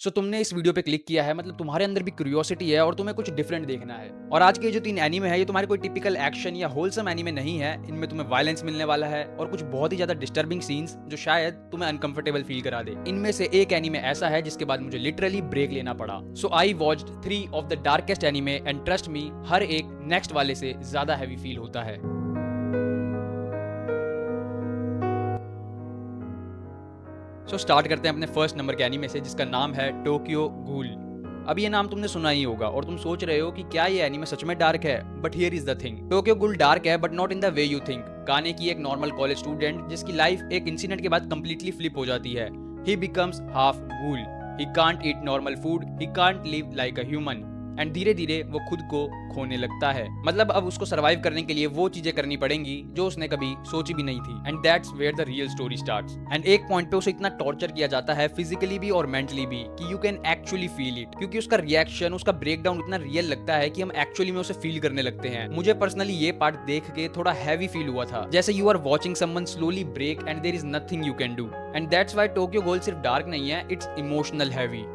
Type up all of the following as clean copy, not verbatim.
सो तुमने इस वीडियो पे क्लिक किया है, मतलब तुम्हारे अंदर भी क्यूरियोसिटी है और तुम्हें कुछ डिफरेंट देखना है। और आज के जो 3 एनीमे है, ये तुम्हारे कोई टिपिकल एक्शन या होलसम एनीमे नहीं है। इनमें तुम्हें वायलेंस मिलने वाला है और कुछ बहुत ही ज्यादा डिस्टर्बिंग सीन्स जो शायद तुम्हें अनकंफर्टेबल फील करा दे। इनमें से एक एनीमे ऐसा है जिसके बाद मुझे लिटरली ब्रेक लेना पड़ा। So I watched 3 of the darkest anime and trust me, हर एक नेक्स्ट वाले से ज्यादा हैवी फील होता है। सो स्टार्ट करते हैं अपने फर्स्ट नंबर के एनीमे से, जिसका नाम है टोक्यो गूल। अब ये नाम तुमने सुना ही होगा और तुम सोच रहे हो कि क्या ये एनीमे सच में डार्क है, but here is the thing, Tokyo ghoul dark है but not in the way you think. गाने की एक नॉर्मल कॉलेज स्टूडेंट जिसकी लाइफ एक इंसिडेंट के बाद कंप्लीटली फ्लिप हो जाती है। He becomes half ghoul, he can't eat normal food, he can't live like a human and धीरे धीरे वो खुद को खोने लगता है। मतलब अब उसको सरवाइव करने के लिए वो चीजें करनी पड़ेंगी जो उसने कभी सोची भी नहीं थी। And that's where the real story starts. And एक पॉइंट पे उसे इतना टॉर्चर किया जाता है फिजिकली भी और मेंटली भी कि you can actually feel it, क्योंकि उसका रिएक्शन, उसका ब्रेकडाउन इतना रियल लगता है कि हम एक्चुअली में उसे फील करने लगते हैं। मुझे पर्सनली ये पार्ट देख के थोड़ा हैवी फील हुआ था, जैसे you are watching someone slowly break and there is nothing you can do. And that's why Tokyo Ghoul सिर्फ डार्क नहीं है, इट्स इमोशनल हैवी।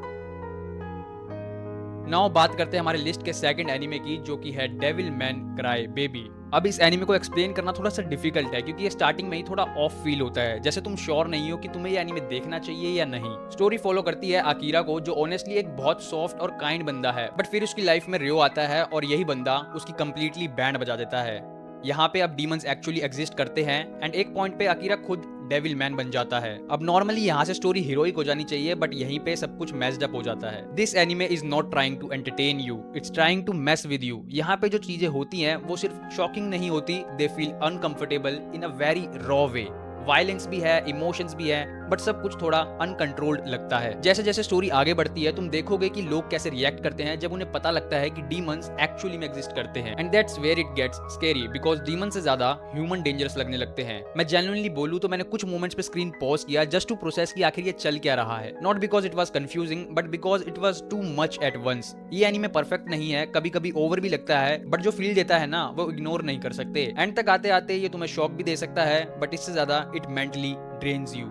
नाउ बात करते हैं हमारे लिस्ट के सेकंड एनीमे की, जो कि है डेविल मैन क्राई बेबी। अब इस एनीमे को एक्सप्लेन करना थोड़ा सा डिफिकल्ट है क्योंकि ये स्टार्टिंग में ही थोड़ा ऑफ फील होता है, जैसे तुम श्योर नहीं हो कि तुम्हें ये एनीमे देखना चाहिए या नहीं। स्टोरी फॉलो करती है अकीरा को, जो ऑनेस्टली एक बहुत सॉफ्ट और काइंड बंदा है, बट फिर उसकी लाइफ में रियो आता है और यही बंदा उसकी कंप्लीटली बैंड बजा देता है। यहाँ पे अब डीमंस एक्चुअली एग्जिस्ट करते हैं एंड एक पॉइंट पे अकीरा खुद डेविल मैन बन जाता है। अब नॉर्मली यहाँ से स्टोरी हीरोइक हो जानी चाहिए, बट यहीं पे सब कुछ मैस्ड अप हो जाता है। This anime is not trying to entertain you, it's trying to mess with you. यहाँ पे जो चीजें होती हैं वो सिर्फ शॉकिंग नहीं होती, they feel uncomfortable in a very raw whey. Violence भी है, इमोशंस भी है, बट सब कुछ थोड़ा अनकंट्रोल्ड लगता है। जैसे जैसे स्टोरी आगे बढ़ती है तुम देखोगे कि लोग कैसे रिएक्ट करते हैं जब उन्हें पता लगता है कि डीमंस एक्चुअली में एग्जिस्ट करते हैं। And that's where it gets scary, because demon से ज्यादा ह्यूमन डेंजरस लगने लगते हैं। मैं जेन्युइनली बोलूं तो मैंने कुछ मोमेंट्स पे स्क्रीन पॉज किया जस्ट टू प्रोसेस कि आखिर ये चल क्या रहा है। Not because it was confusing, but because it was too much at once. ये एनीमे परफेक्ट नहीं है, कभी कभी ओवर भी लगता है, बट जो फील देता है ना वो इग्नोर नहीं कर सकते। एंड तक आते आते ये तुम्हें शॉक भी दे सकता है, बट इससे ज्यादा it mentally drains you.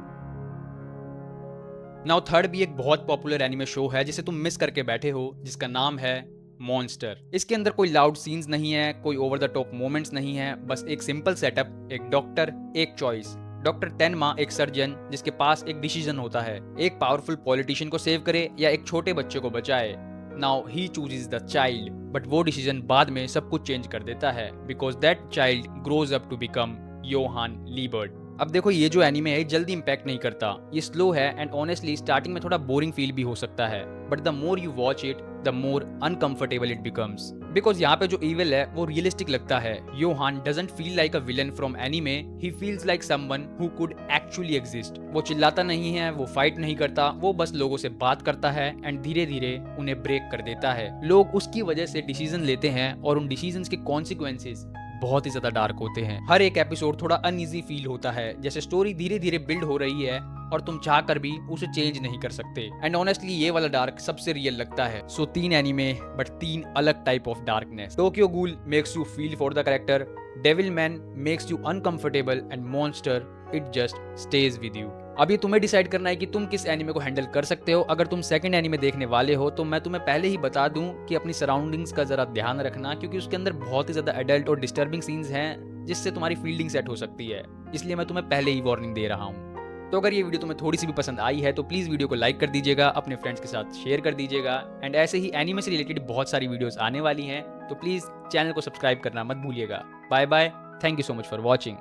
Now third भी एक बहुत पॉपुलर एनिमे शो है जिसे तुम मिस करके बैठे हो, जिसका नाम है मॉन्स्टर। इसके अंदर कोई लाउड सीन्स नहीं है, कोई ओवर द टॉप मोमेंट्स नहीं है, बस एक सिंपल सेटअप, एक डॉक्टर, एक चॉइस। डॉक्टर टेनमा एक सर्जन जिसके पास एक डिसीजन होता है, एक पावरफुल पॉलिटिशियन को सेव करे या एक छोटे बच्चे को बचाए। Now he chooses the child, but वो डिसीजन बाद में सब कुछ चेंज कर देता है, because that child grows up to become Johan Liebert. अब देखो ये जो एनीमे है जल्दी इंपैक्ट नहीं करता, ये स्लो है एंड ऑनेस्टली स्टार्टिंग में थोड़ा बोरिंग फील भी हो सकता है, but the more you watch it the more uncomfortable it becomes, because यहाँ पे जो इविल है वो रियलिस्टिक लगता है। Johan doesn't feel like a villain from anime, he feels like someone who could actually exist. वो चिल्लाता नहीं है, वो फाइट नहीं करता, वो बस लोगों से बात करता है एंड धीरे धीरे उन्हें ब्रेक कर देता है। लोग उसकी वजह से डिसीजन लेते हैं और उन डिसीजंस के कॉन्सिक्वेंसेस बहुत ही ज्यादा डार्क होते हैं। हर एक एपिसोड थोड़ा अनईजी फील होता है, जैसे स्टोरी धीरे धीरे बिल्ड हो रही है और तुम चाह कर भी उसे चेंज नहीं कर सकते। एंड ऑनेस्टली ये वाला डार्क सबसे रियल लगता है। सो 3 एनीमे बट 3 अलग type of darkness. Tokyo Ghoul makes you feel for the character, Devilman makes you uncomfortable and Monster it just stays with you. अभी तुम्हें डिसाइड करना है कि तुम किस एनीमे को हैंडल कर सकते हो। अगर तुम सेकंड एनीमे देखने वाले हो तो मैं तुम्हें पहले ही बता दूं कि अपनी सराउंडिंग्स का जरा ध्यान रखना, क्योंकि उसके अंदर बहुत ही ज्यादा एडल्ट और डिस्टर्बिंग सीन्स हैं जिससे तुम्हारी फील्डिंग सेट हो सकती है, इसलिए मैं तुम्हें पहले ही वार्निंग दे रहा हूँ। तो अगर ये वीडियो तुम्हें थोड़ी सी भी पसंद आई है तो प्लीज वीडियो को लाइक कर दीजिएगा, अपने फ्रेंड्स के साथ शेयर कर दीजिएगा एंड ऐसे ही एनीमे से रिलेटेड बहुत सारी वीडियोस आने वाली हैं, तो प्लीज चैनल को सब्सक्राइब करना मत भूलिएगा। Bye bye, thank you so much for watching.